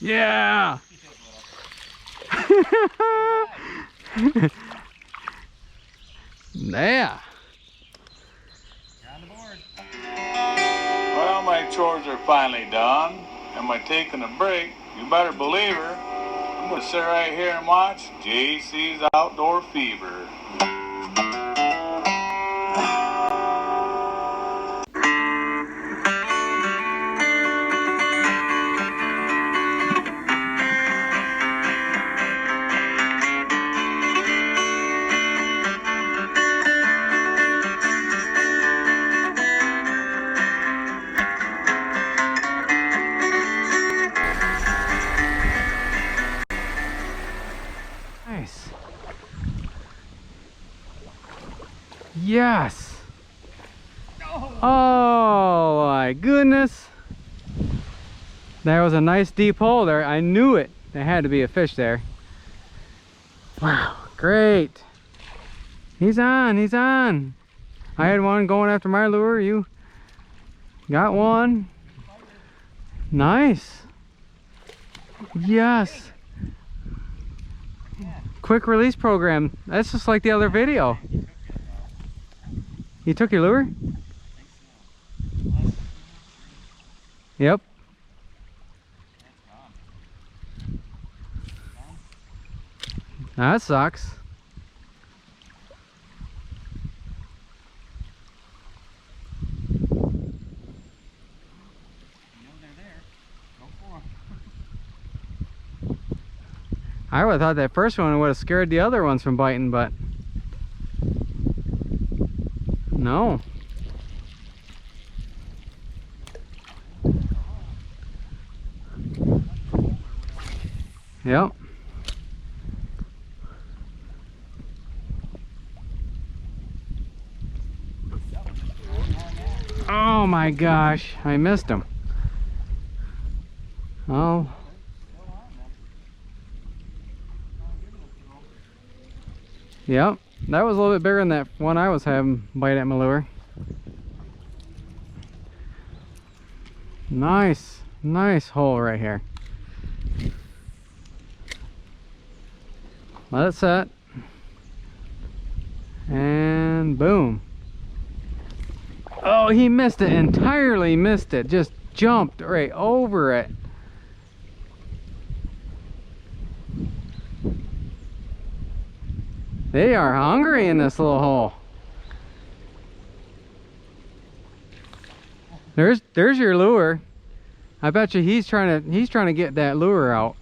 Yeah. Yeah. Well, my chores are finally done. Am I taking a break? You better believe her. I'm gonna sit right here and watch JC's Outdoor Fever. Nice. Yes. Oh my goodness. There was a nice deep hole there. I knew it. There had to be a fish there. Wow, great. He's on, he's on. I had one going after my lure. You got one. Nice. Yes. Quick release program. That's just like the other video. You took your lure? Yep. That sucks. I would have thought that first one would have scared the other ones from biting, but no. Yep. Oh my gosh, I missed him. Oh. Yep, that was a little bit bigger than that one I was having bite at my lure. Nice, nice hole right here. Let it set. And boom. Oh, he missed it, entirely missed it. Just jumped right over it. They are hungry in this little hole. There's your lure. I bet you he's trying to get that lure out.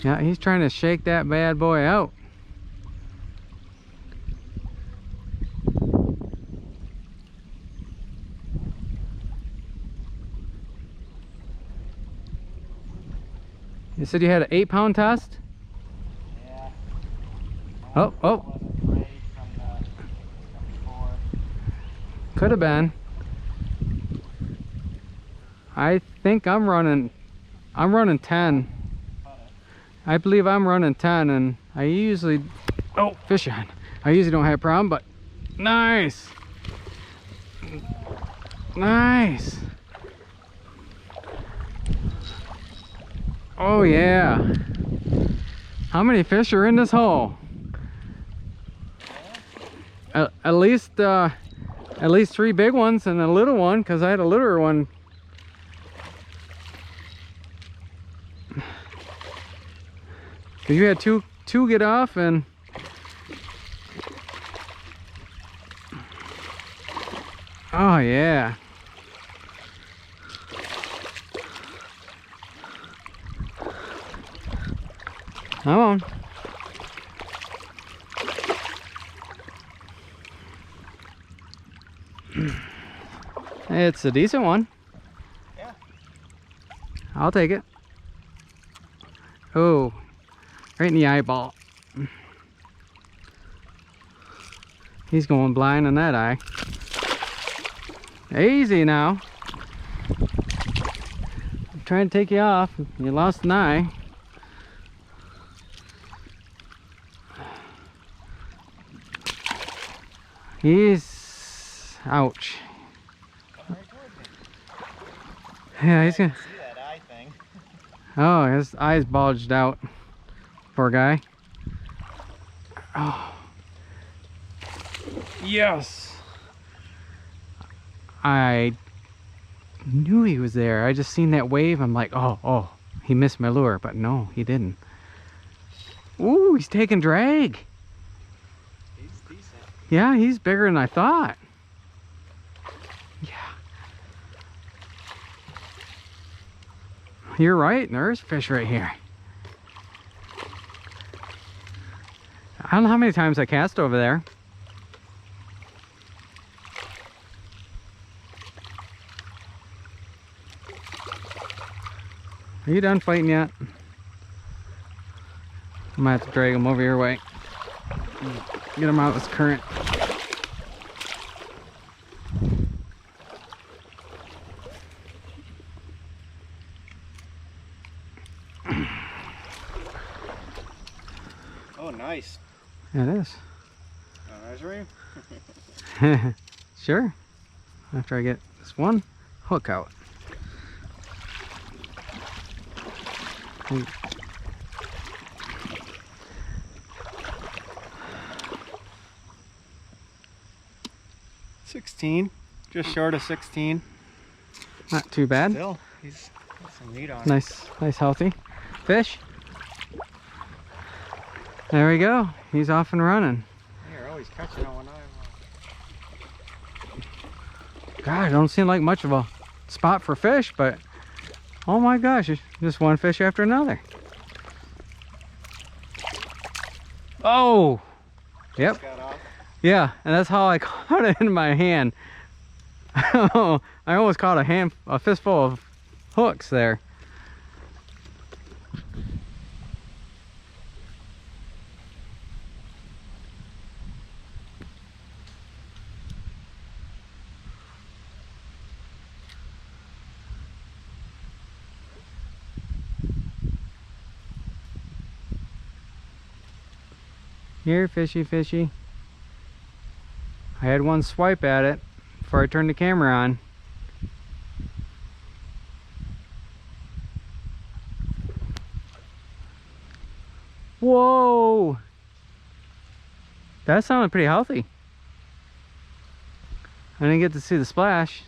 Yeah, he's trying to shake that bad boy out. You said you had an 8-pound test? Yeah. Oh. Could have been. I think I'm running 10. I believe I'm running 10, and I usually, oh, fish on. I usually don't have a problem, but nice. Nice. Oh yeah. How many fish are in this hole? At least 3 big ones and a little one, because I had a littler one. Cause you had two get off, and oh yeah. Come on. It's a decent one. Yeah. I'll take it. Oh, right in the eyeball. He's going blind in that eye. Easy now. I'm trying to take you off. You lost an eye. He's ouch. Yeah, he's gonna. See that eye thing. Oh, his eyes bulged out. Poor guy. Oh. Yes. I knew he was there. I just seen that wave. I'm like, oh, he missed my lure, but no, he didn't. Ooh, he's taking drag. He's decent. Yeah, he's bigger than I thought. Yeah. You're right, there's fish right here. I don't know how many times I cast over there. Are you done fighting yet? I might have to drag him over your way. Get him out of this current. Oh, nice. Yeah, it is. Nice. Sure. After I get this one hook out. And 16. Just short of 16. not too bad. Still, he's got some meat on him. Nice healthy fish. There we go. He's off and running. You're always catching on one eye. God, don't seem like much of a spot for fish, but oh my gosh, it's just one fish after another. Oh, yep. Got off. Yeah, and that's how I caught it in my hand. I almost caught a fistful of hooks there. Here, fishy, fishy. I had one swipe at it before I turned the camera on. Whoa! That sounded pretty healthy. I didn't get to see the splash.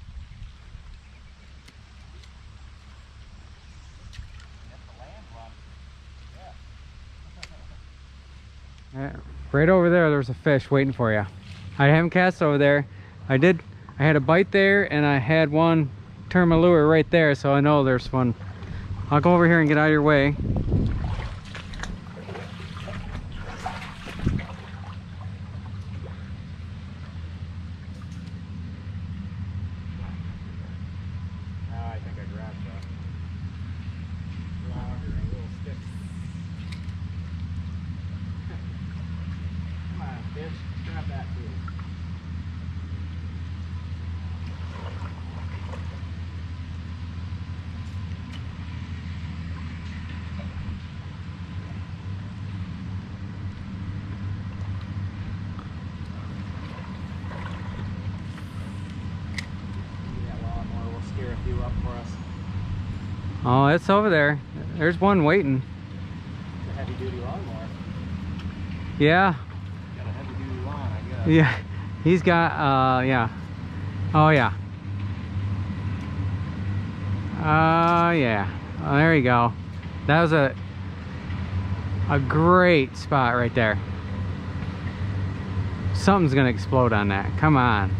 Right over there, there's a fish waiting for you. I haven't cast over there. I had a bite there, and I had one turn my lure right there, so I know there's one. I'll go over here and get out of your way. I think I grabbed that. Louder, a little stick. Come on, fish. Grab that too. That lawnmower will scare a few up for us. Oh, it's over there. There's one waiting. It's a heavy duty lawnmower. Yeah, Got a heavy duty lawn, I guess. yeah. He's got, yeah. Oh, yeah. Yeah. Oh, there you go. That was a great spot right there. Something's gonna explode on that. Come on.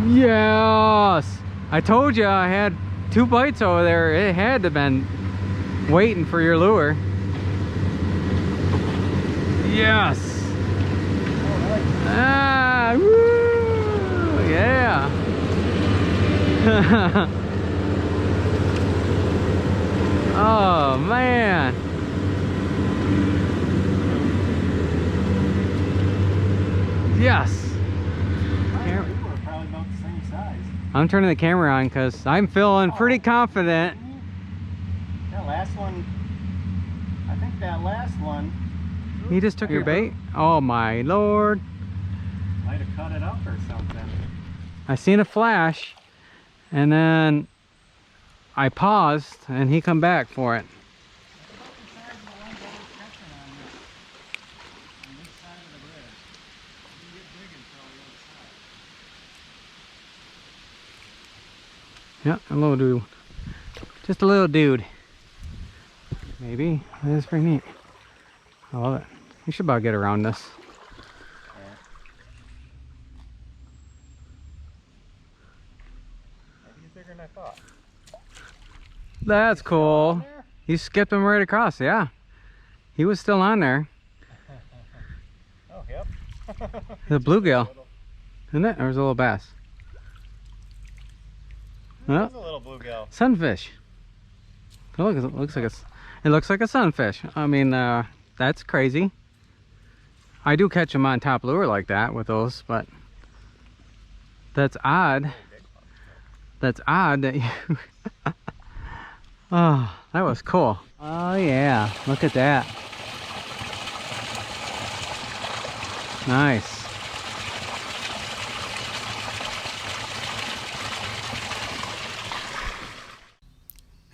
Yes! I told you I had 2 bites over there. It had to have been waiting for your lure. Yes! Ah, woo! Yeah! Oh man! Yes! We were probably about the same size. I'm turning the camera on because I'm feeling pretty confident. That last one, I think that last one He just took your bait? Oh my lord. might have cut it up or something. I seen a flash and then I paused and he come back for it. Yeah, a little dude. Just a little dude. Maybe. That's pretty neat. I love it. You should about get around this. Maybe bigger than I thought. That's cool. You skipped him right across, yeah. He was still on there. Oh, yep. The bluegill, isn't it? Or was it a little bass? Oh, It's a little bluegill. sunfish. Oh, look, it looks like a sunfish. I mean, that's crazy. I do catch them on top lure like that with those, but that's odd. That's odd that you. Oh, that was cool. Oh yeah, look at that. Nice.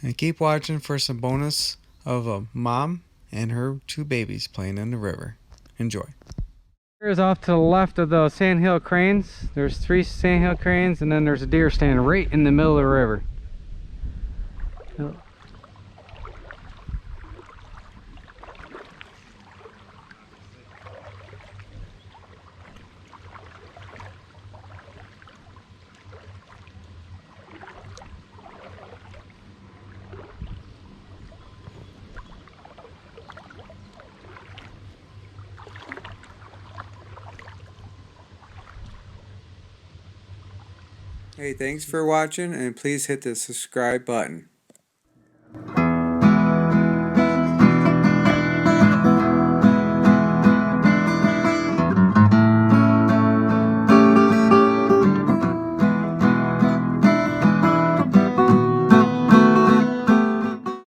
And keep watching for some bonus of a mom and her 2 babies playing in the river. Enjoy. Here's off to the left of the sandhill cranes. There's 3 sandhill cranes, and then there's a deer standing right in the middle of the river. Hey, thanks for watching, and please hit the subscribe button.